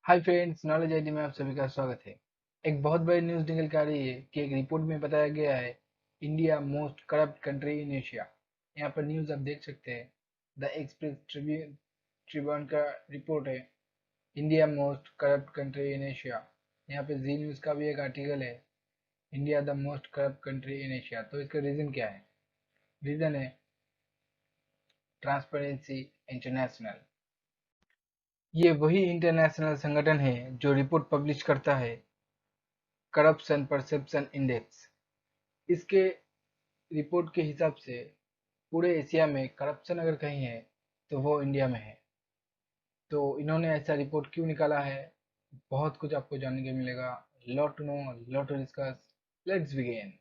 Hi friends, knowledge ID में आप सभी का स्वागत है। एक बहुत बड़ी न्यूज़ निकल के आ रही है कि एक रिपोर्ट में बताया गया है India most corrupt country in Asia. यहाँ पर न्यूज़ आप देख सकते हैं। द एक्सप्रेस ट्रिब्यून का रिपोर्ट है, India most corrupt country in Asia. यहाँ पे जी न्यूज़ का भी एक आर्टिकल है, India the most corrupt country in Asia. तो इसका रीज़न क्या है? रीज़न है ट्रांसपेरेंसी इंटरनेशनल। ये वही इंटरनेशनल संगठन है जो रिपोर्ट पब्लिश करता है, करप्शन परसेप्शन इंडेक्स। इसके रिपोर्ट के हिसाब से पूरे एशिया में करप्शन अगर कहीं है तो वो इंडिया में है। तो इन्होंने ऐसा रिपोर्ट क्यों निकाला है, बहुत कुछ आपको जानने को मिलेगा। Lot to know, lot to discuss. Let's begin.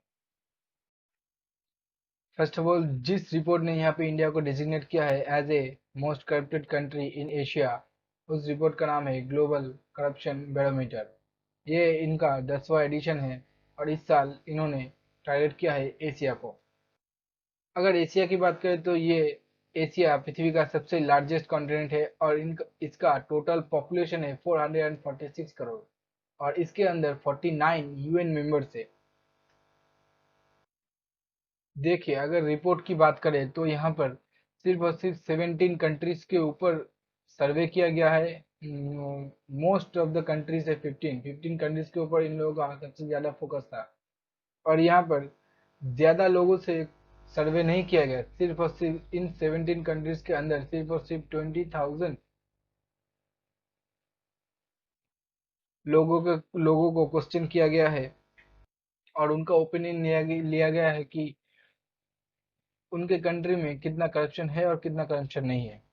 First of all, जिस रिपोर्ट ने यहाँ पे इंडिया को डिजिग्नेट किया है as a most corrupted country in Asia, उस रिपोर्ट का नाम है ग्लोबल करप्शन बैरोमीटर। ये इनका 10वां एडिशन है और इस साल इन्होंने टारगेट किया है एशिया को। अगर एशिया की बात करें तो ये एशिया पृथ्वी का सबसे लार्जेस्ट कॉन्टिनेंट है और इसका टोटल पॉपुलेशन है 446 करोड़ और इसके अंदर 49 यूएन मेंबर्स है। देखिए, अगर रिपोर्ट की बात करें तो यहाँ पर सिर्फ और सिर्फ 17 कंट्रीज के ऊपर सर्वे किया गया है। मोस्ट ऑफ द कंट्रीज है 15 कंट्रीज के ऊपर इन लोगों का सबसे ज्यादा फोकस था। और यहाँ पर ज्यादा लोगों से सर्वे नहीं किया गया, सिर्फ और सिर्फ इन 17 कंट्रीज के अंदर सिर्फ और सिर्फ 20,000 लोगों को क्वेश्चन किया गया है और उनका ओपिनियन लिया गया है कि उनके कंट्री में कितना करप्शन है और कितना करप्शन नहीं है।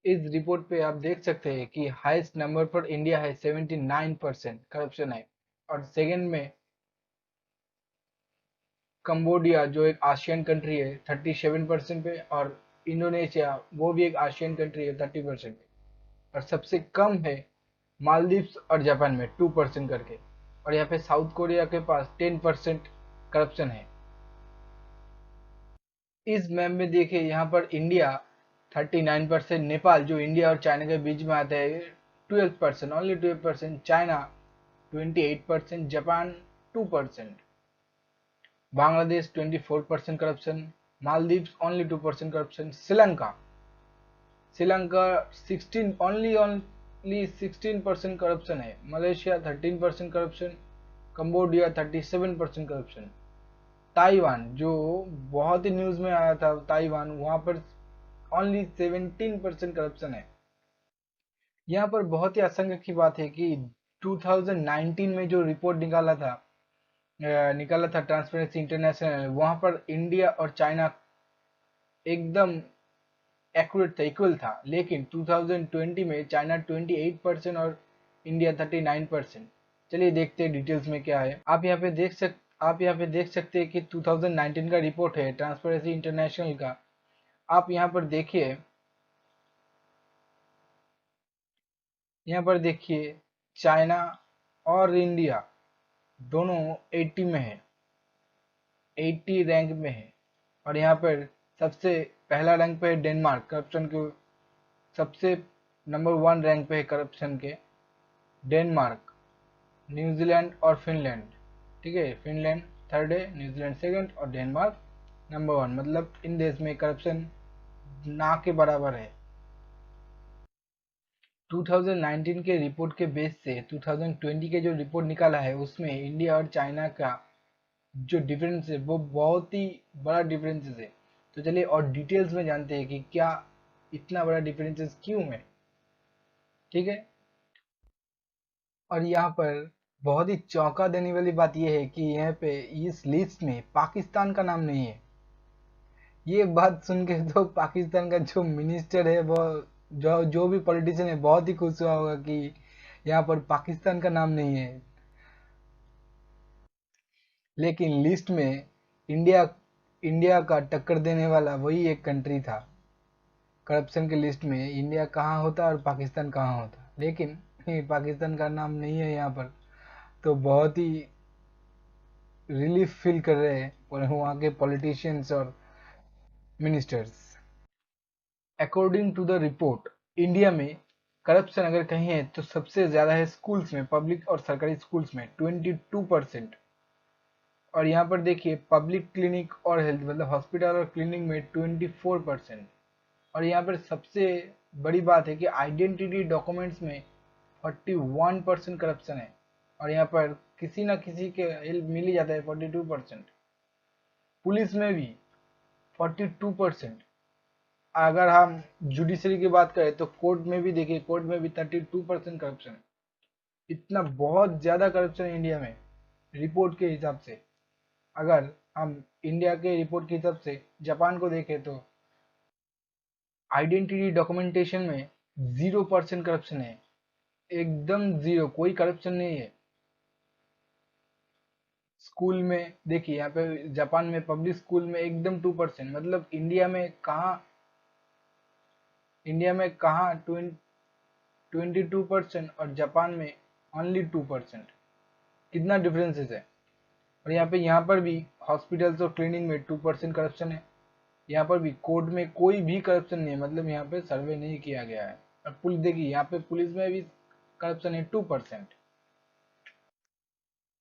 इस रिपोर्ट पे आप देख सकते हैं कि हाईएस्ट नंबर पर इंडिया है, 79% करप्शन है। और सेकंड में कंबोडिया जो एक आसियान कंट्री है 37% पे, और इंडोनेशिया वो भी एक आसियान कंट्री है 30% पे। और सबसे कम है मालदीव्स और जापान में 2% करके। और यहाँ पे साउथ कोरिया के पास 10% करप्शन है। इस मैप में देखिए, यहाँ पर इंडिया 39%, नेपाल जो इंडिया और चाइना के बीच में आता है 12%, only 12%, China 28%, Japan 2%, Bangladesh 24% corruption, Maldives only 2% corruption, Sri Lanka 16 only 16% corruption है, Malaysia 13% corruption, Cambodia 37% corruption, Taiwan जो बहुत ही न्यूज में आया था, ताइवान वहां पर ओनली 17% करप्शन है। यहाँ पर बहुत ही आशंका की बात है कि 2019 में जो रिपोर्ट निकाला था ट्रांसपेरेंसी इंटरनेशनल, वहां पर इंडिया और चाइना एकदम एक्यूरेट था, इक्वल था। लेकिन 2020 में चाइना 28% और इंडिया 39%। चलिए देखते हैं डिटेल्स में क्या है। आप यहाँ पे देख सकते हैं कि 2019 का रिपोर्ट है ट्रांसपेरेंसी इंटरनेशनल का। आप यहाँ पर देखिए, चाइना और इंडिया दोनों 80 में है, 80 रैंक में है। और यहाँ पर सबसे पहला रैंक पे है डेनमार्क, करप्शन के सबसे नंबर 1 रैंक पे है करप्शन के डेनमार्क, न्यूजीलैंड और फिनलैंड। ठीक है, फिनलैंड थर्ड है, न्यूजीलैंड सेकंड और डेनमार्क नंबर 1। मतलब इन देश में करप्शन ना के बराबर है। 2019 के रिपोर्ट के बेस से 2020 के जो रिपोर्ट निकाला है उसमें इंडिया और चाइना का जो डिफरेंस है वो बहुत ही बड़ा डिफरेंसेस है। तो चलिए और डिटेल्स में जानते हैं कि क्या इतना बड़ा डिफरेंसेस क्यों है। ठीक है, और यहाँ पर बहुत ही चौंका देने वाली बात यह है कि यहाँ पे इस लिस्ट में पाकिस्तान का नाम नहीं है। ये बात सुन के तो पाकिस्तान का जो मिनिस्टर है वो, जो भी पॉलिटिशियन है, बहुत ही खुश हुआ होगा कि यहाँ पर पाकिस्तान का नाम नहीं है। लेकिन लिस्ट में इंडिया इंडिया का टक्कर देने वाला वही एक कंट्री था। करप्शन के लिस्ट में इंडिया कहाँ होता और पाकिस्तान कहाँ होता, लेकिन पाकिस्तान का नाम नहीं है यहाँ पर। तो बहुत ही रिलीफ फील कर रहे हैं वहाँ के पॉलिटिशियंस और ministers. According to the report, India में करप्शन अगर कहीं है तो सबसे ज्यादा है स्कूल्स में, पब्लिक और सरकारी स्कूल्स में 22%। और यहाँ पर देखिए पब्लिक क्लिनिक और हेल्थ मतलब हॉस्पिटल और क्लिनिक में 24%। और यहाँ पर सबसे बड़ी बात है कि आइडेंटिटी डॉक्यूमेंट्स में 41% करप्शन है। और यहाँ पर किसी ना किसी के हेल्प मिल ही जाता है 42%। पुलिस में भी 42%। अगर हम जुडिशरी की बात करें तो कोर्ट में भी देखिए, कोर्ट में भी 32% करप्शन है। इतना बहुत ज्यादा करप्शन है इंडिया में रिपोर्ट के हिसाब से। अगर हम इंडिया के रिपोर्ट के हिसाब से जापान को देखें तो आइडेंटिटी डॉक्यूमेंटेशन में 0% करप्शन है, एकदम जीरो, कोई करप्शन नहीं है। स्कूल में देखिए यहाँ पे जापान में पब्लिक स्कूल में एकदम 2%, मतलब इंडिया में कहाँ 22% और जापान में ओनली 2%। कितना डिफरेंसेस है। और यहाँ पर भी हॉस्पिटल्स और क्लिनिक में 2% करप्शन है। यहाँ पर भी कोर्ट में कोई भी करप्शन नहीं है, मतलब यहाँ पे सर्वे नहीं किया गया है। और पुलिस देखिए, यहाँ पे पुलिस में भी करप्शन है 2%।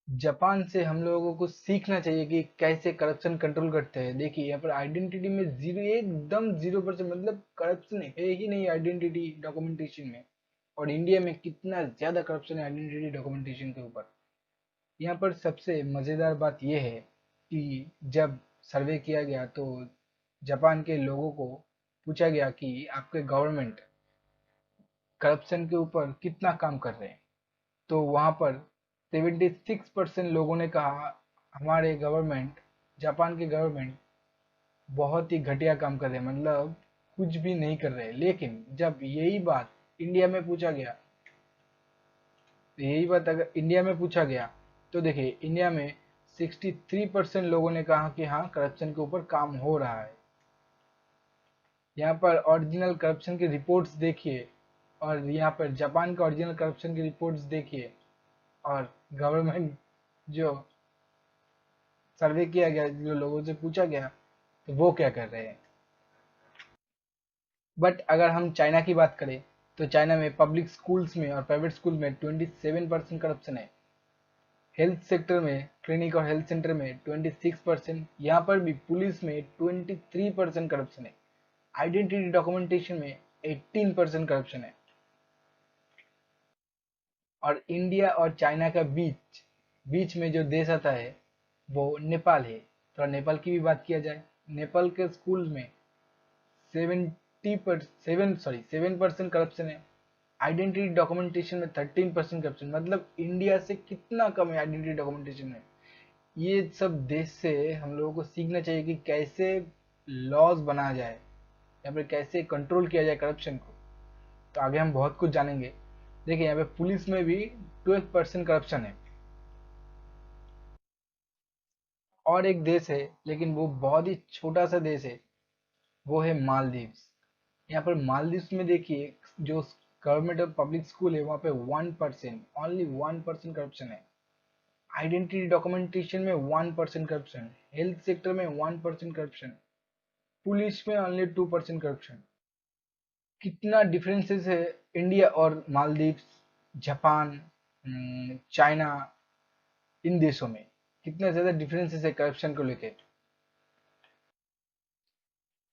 जापान से हम लोगों को सीखना चाहिए कि कैसे करप्शन कंट्रोल करते हैं। देखिए यहाँ पर आइडेंटिटी में जीरो, एकदम 0%, मतलब करप्शन है ही नहीं आइडेंटिटी डॉक्यूमेंटेशन में। और इंडिया में कितना ज्यादा करप्शन है आइडेंटिटी डॉक्यूमेंटेशन के ऊपर। यहाँ पर सबसे मजेदार बात यह है कि जब सर्वे किया गया तो जापान के लोगों को पूछा गया कि आपके गवर्नमेंट करप्शन के ऊपर कितना काम कर रहे हैं। तो वहां पर 76% लोगों ने कहा हमारे गवर्नमेंट, जापान के गवर्नमेंट बहुत ही घटिया काम कर रहे हैं, मतलब कुछ भी नहीं कर रहे। लेकिन जब यही बात इंडिया में पूछा गया, तो यही बात अगर इंडिया में पूछा गया तो देखिए इंडिया में 63% लोगों ने कहा कि हाँ करप्शन के ऊपर काम हो रहा है। यहाँ पर ओरिजिनल करप्शन की रिपोर्ट्स देखिए, और यहाँ पर जापान का ओरिजिनल करप्शन की रिपोर्ट्स देखिए, और गवर्नमेंट जो सर्वे किया गया, जो लोगों से पूछा गया, तो वो क्या कर रहे हैं। बट अगर हम चाइना की बात करें तो चाइना में पब्लिक स्कूल्स में और प्राइवेट स्कूल में 27% करप्शन है। हेल्थ सेक्टर में क्लिनिक और हेल्थ सेंटर में 26%। यहाँ पर भी पुलिस में 23% करप्शन है। आइडेंटिटी डॉक्यूमेंटेशन में 18% करप्शन है। और इंडिया और चाइना का बीच बीच में जो देश आता है वो नेपाल है। तो नेपाल की भी बात किया जाए, नेपाल के स्कूल में 7% करप्शन है। आइडेंटिटी डॉक्यूमेंटेशन में 13% करप्शन, मतलब इंडिया से कितना कम है आइडेंटिटी डॉक्यूमेंटेशन में। ये सब देश से हम लोगों को सीखना चाहिए कि कैसे लॉज बनाया जाए या फिर कैसे कंट्रोल किया जाए करप्शन को। तो आगे हम बहुत कुछ जानेंगे। देखिए यहाँ पे पुलिस में भी 12% करप्शन है। और एक देश है लेकिन वो बहुत ही छोटा सा देश है, वो है मालदीव्स। यहाँ पर मालदीव्स में देखिए जो गवर्नमेंट और पब्लिक स्कूल है वहाँ पे 1%, ओनली 1% करप्शन है। आइडेंटिटी डॉक्यूमेंटेशन में 1% करप्शन, हेल्थ सेक्टर में 1% करप्शन, पुलिस में ओनली 2% करप्शन। कितना डिफरेंसेस है इंडिया और मालदीव्स, जापान, चाइना, इन देशों में कितना ज्यादा डिफरेंसेस है करप्शन को लेकर।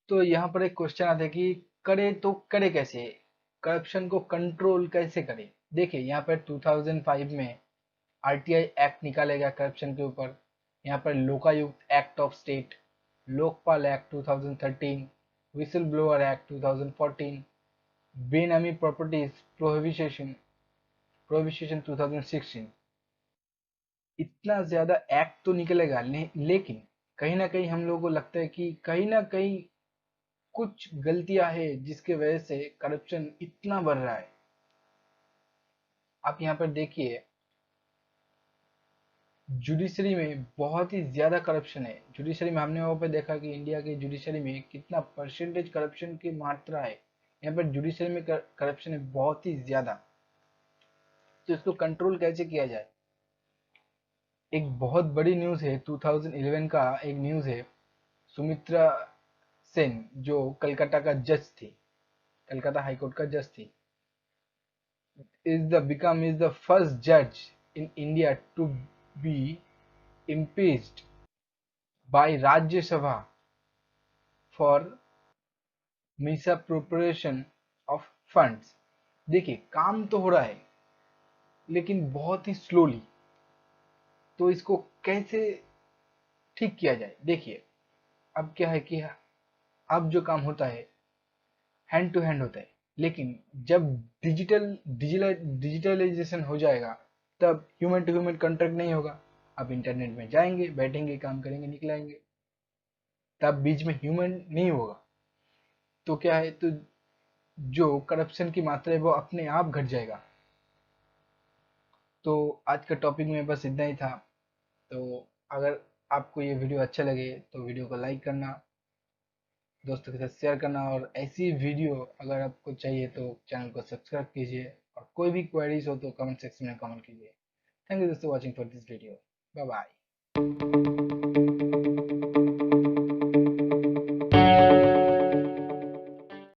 तो यहाँ पर एक क्वेश्चन आता है कि करे तो करे कैसे, करप्शन को कंट्रोल कैसे करे। देखिए यहाँ पर 2005 में आरटीआई एक्ट निकाला गया करप्शन के ऊपर। यहाँ पर Lokayukta act of state, Lokpal act 2013, whistle blower act 2014, बेनामी प्रॉपर्टीज प्रोहिबिशन प्रोहिबिशन 2016। इतना ज्यादा एक्ट तो निकलेगा लेकिन कहीं ना कहीं हम लोगों को लगता है कि कहीं ना कहीं कुछ गलतियां है जिसके वजह से करप्शन इतना बढ़ रहा है। आप यहाँ पर देखिए जुडिशरी में बहुत ही ज्यादा करप्शन है। जुडिशरी में हमने वहां पर देखा कि इंडिया के जुडिशरी में कितना परसेंटेज करप्शन की मात्रा है। यहाँ पर जुडिशरी में करप्शन है बहुत ही ज्यादा। तो इसको कंट्रोल कैसे किया जाए। एक बहुत बड़ी न्यूज है 2011 का, एक न्यूज है सुमित्रा सेन जो कलकत्ता का जज थी, कलकत्ता हाईकोर्ट का जज थी। is the first judge in India to be impeached by Rajya Sabha for misappropriation of funds। देखिए काम तो हो रहा है लेकिन बहुत ही स्लोली, तो इसको कैसे ठीक किया जाए। देखिए अब क्या है कि अब जो काम होता है हैंड टू हैंड होता है, लेकिन जब डिजिटलाइजेशन हो जाएगा तब ह्यूमन टू ह्यूमन कॉन्ट्रैक्ट नहीं होगा। अब इंटरनेट में जाएंगे, बैठेंगे, काम करेंगे, निकलाएंगे, तब बीच में ह्यूमन नहीं होगा। तो क्या है, तो जो करप्शन की मात्रा है वो अपने आप घट जाएगा। तो आज का टॉपिक में बस इतना ही था। तो अगर आपको ये वीडियो अच्छा लगे तो वीडियो को लाइक करना, दोस्तों के साथ शेयर करना, और ऐसी वीडियो अगर आपको चाहिए तो चैनल को सब्सक्राइब कीजिए, और कोई भी क्वेरीज हो तो कमेंट सेक्शन में कमेंट कीजिए। थैंक यू दोस्तों watching for this video. Bye bye.